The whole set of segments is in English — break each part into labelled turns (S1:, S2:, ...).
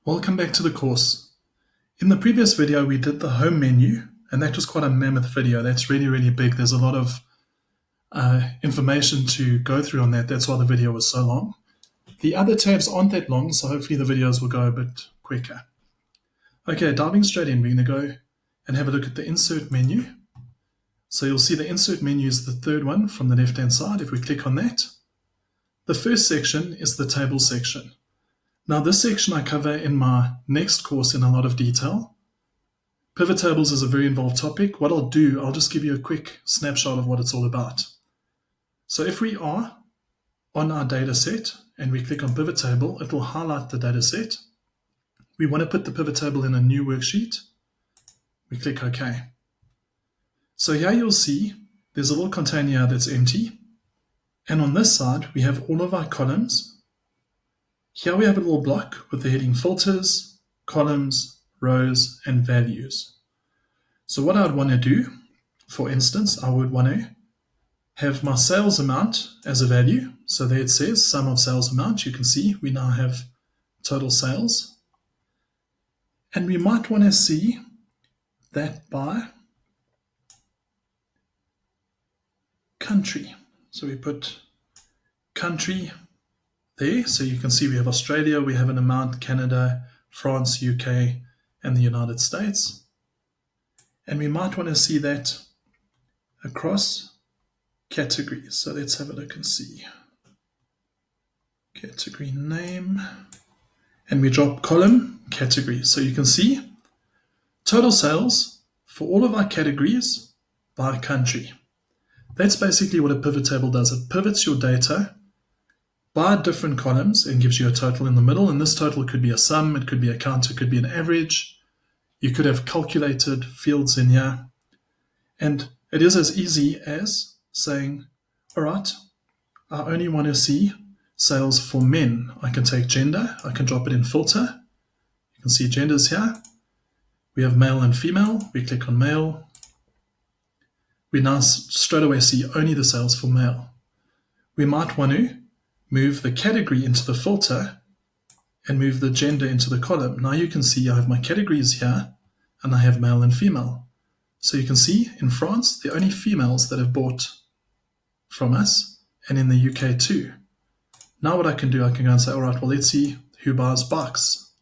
S1: Welcome back to the course. In the previous video, we did the home menu, and that was quite a mammoth video. That's really big. There's a lot of information to go through on that. That's why the video was so long. The other tabs aren't that long, so hopefully the videos will go a bit quicker. Okay, diving straight in, we're going to go and have a look at the insert menu. So you'll see the insert menu is the third one from the left-hand side. If we click on that, the first section is the table section. Now this section I cover in my next course in a lot of detail. Pivot tables is a very involved topic. What I'll do, I'll just give you a quick snapshot of what it's all about. So if we are on our data set and we click on pivot table, it will highlight the data set. We want to put the pivot table in a new worksheet. We click OK. So here you'll see there's a little container here that's empty. And on this side, we have all of our columns. Here we have a little block with the heading filters, columns, rows, and values. So what I would want to do, for instance, I would want to have my sales amount as a value. So there it says sum of sales amount. You can see we now have total sales. And we might want to see that by country. So we put country there. So you can see we have Australia, we have an amount, Canada, France, UK, and the United States. And we might want to see that across categories. So let's have a look and see. Category name. And we drop column category. So you can see total sales for all of our categories by country. That's basically what a pivot table does. It pivots your data by different columns and gives you a total in the middle. And this total could be a sum, it could be a count, it could be an average. You could have calculated fields in here. And it is as easy as saying, all right, I only want to see sales for men. I can take gender, I can drop it in filter. You can see genders here. We have male and female. We click on male. We now straight away see only the sales for male. We might want to move the category into the filter and move the gender into the column. Now you can see I have my categories here and I have male and female. So you can see in France, the only females that have bought from us, and in the UK too. Now what I can do, I can go and say, all right, well, let's see who buys bikes.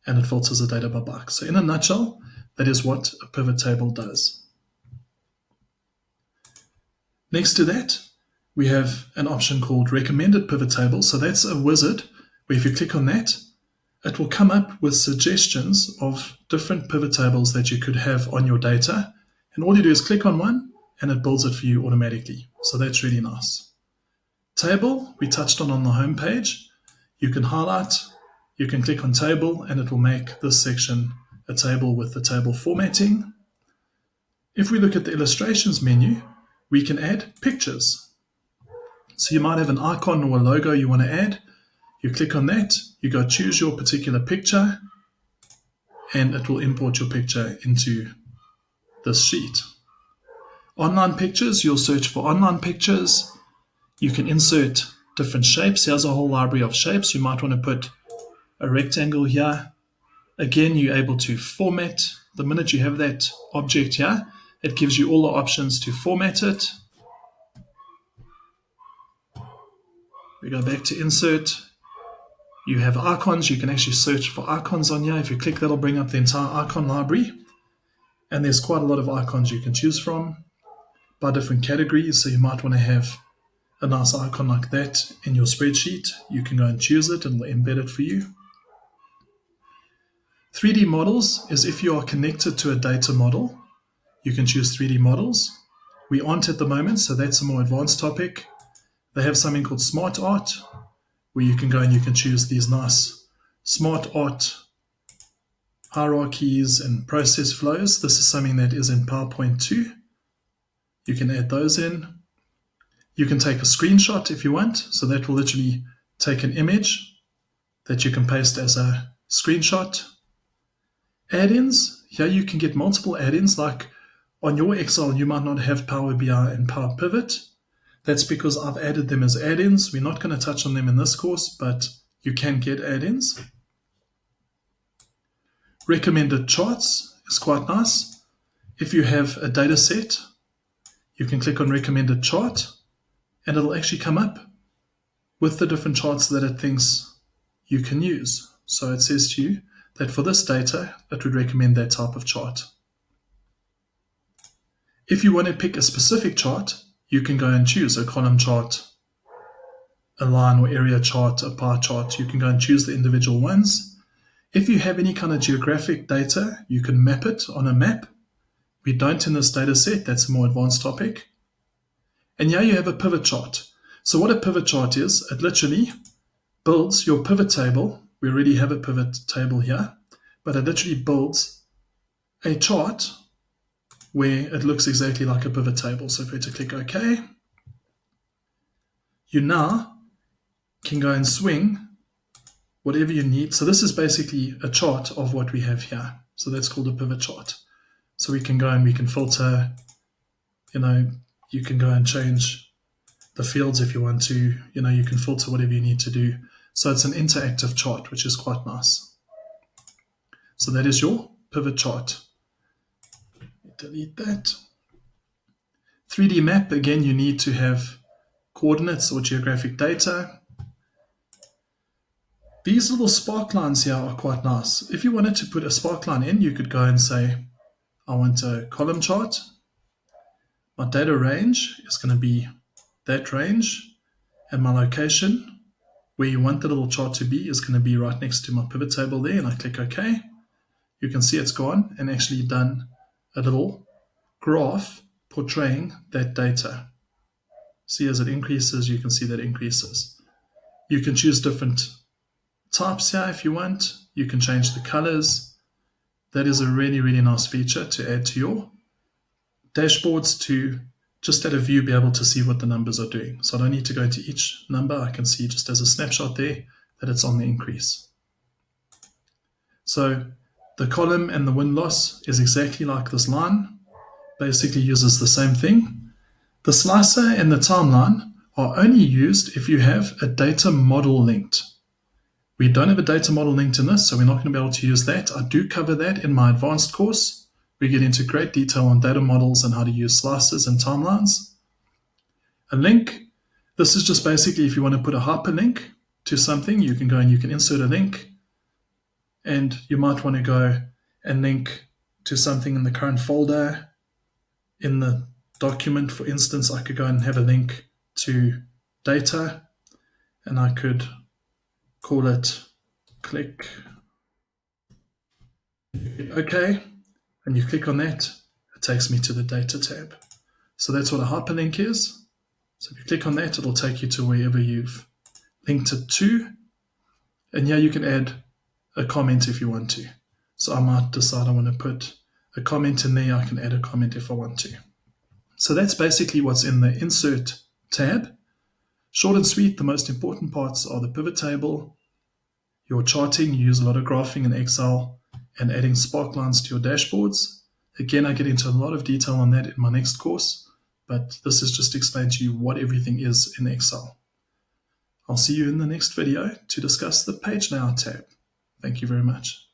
S1: And it filters the data by bikes. So in a nutshell, that is what a pivot table does. Next to that, we have an option called recommended pivot table. So that's a wizard where if you click on that, it will come up with suggestions of different pivot tables that you could have on your data. And all you do is click on one and it builds it for you automatically. So that's really nice. Table, we touched on the home page. You can highlight, you can click on table, and it will make this section a table with the table formatting. If we look at the illustrations menu, we can add pictures. So you might have an icon or a logo you want to add. You click on that, you go choose your particular picture, and it will import your picture into this sheet. Online pictures, you'll search for online pictures. You can insert different shapes. Here's a whole library of shapes. You might want to put a rectangle here. Again, you're able to format. The minute you have that object here, it gives you all the options to format it. We go back to insert. You have icons. You can actually search for icons on here. If you click, that'll bring up the entire icon library. And there's quite a lot of icons you can choose from by different categories. So you might want to have a nice icon like that in your spreadsheet. You can go and choose it and we'll embed it for you. 3D models is if you are connected to a data model, you can choose 3D models. We aren't at the moment, so that's a more advanced topic. They have something called Smart Art, where you can go and you can choose these nice Smart Art hierarchies and process flows. This is something that is in PowerPoint too. You can add those in. You can take a screenshot if you want. So that will literally take an image that you can paste as a screenshot. Add-ins. Here you can get multiple add-ins. Like on your Excel, you might not have Power BI and Power Pivot. That's because I've added them as add-ins. We're not going to touch on them in this course, but you can get add-ins. recommended charts is quite nice. If you have a data set, you can click on recommended chart and it'll actually come up with the different charts that it thinks you can use. So it says to you that for this data, it would recommend that type of chart. If you want to pick a specific chart, you can go and choose a column chart, a line or area chart, a pie chart. You can go and choose the individual ones. If you have any kind of geographic data, you can map it on a map. We don't in this data set, that's a more advanced topic. And here you have a pivot chart. So what a pivot chart is, it literally builds your pivot table. We already have a pivot table here, but it literally builds a chart where it looks exactly like a pivot table. So if we were to click OK, you now can go and swing whatever you need. So this is basically a chart of what we have here. So that's called a pivot chart. So we can go and we can filter, you can go and change the fields if you want to, you can filter whatever you need to do. So it's an interactive chart, which is quite nice. So that is your pivot chart. Delete that. 3D map, again, you need to have coordinates or geographic data. These little spark lines here are quite nice. If you wanted to put a spark line in, you could go and say, I want a column chart. My data range is going to be that range, and my location, where you want the little chart to be, is going to be right next to my pivot table there, and I click OK. You can see it's gone and actually done a little graph portraying that data. See, as it increases, you can see that it increases. You can choose different types here if you want. You can change the colors. That is a really, really nice feature to add to your dashboards, to just at a view be able to see what the numbers are doing. So I don't need to go into each number. I can see just as a snapshot there that it's on the increase. So the column and the win-loss is exactly like this line. Basically uses the same thing. The slicer and the timeline are only used if you have a data model linked. We don't have a data model linked in this, so we're not going to be able to use that. I do cover that in my advanced course. We get into great detail on data models and how to use slicers and timelines. A link, this is just basically if you want to put a hyperlink to something, you can go and you can insert a link, and you might want to go and link to something in the current folder. In the document, for instance, I could go and have a link to data, and I could call it click OK, and you click on that, it takes me to the data tab. So that's what a hyperlink is. So if you click on that, it'll take you to wherever you've linked it to, and here you can add a comment if you want to. So I might decide I want to put a comment in there. I can add a comment if I want to. So that's basically what's in the Insert tab. Short and sweet, the most important parts are the pivot table, your charting. You use a lot of graphing in Excel, and adding spark lines to your dashboards. Again, I get into a lot of detail on that in my next course, but this is just to explain to you what everything is in Excel. I'll see you in the next video to discuss the Page Layout tab. Thank you very much.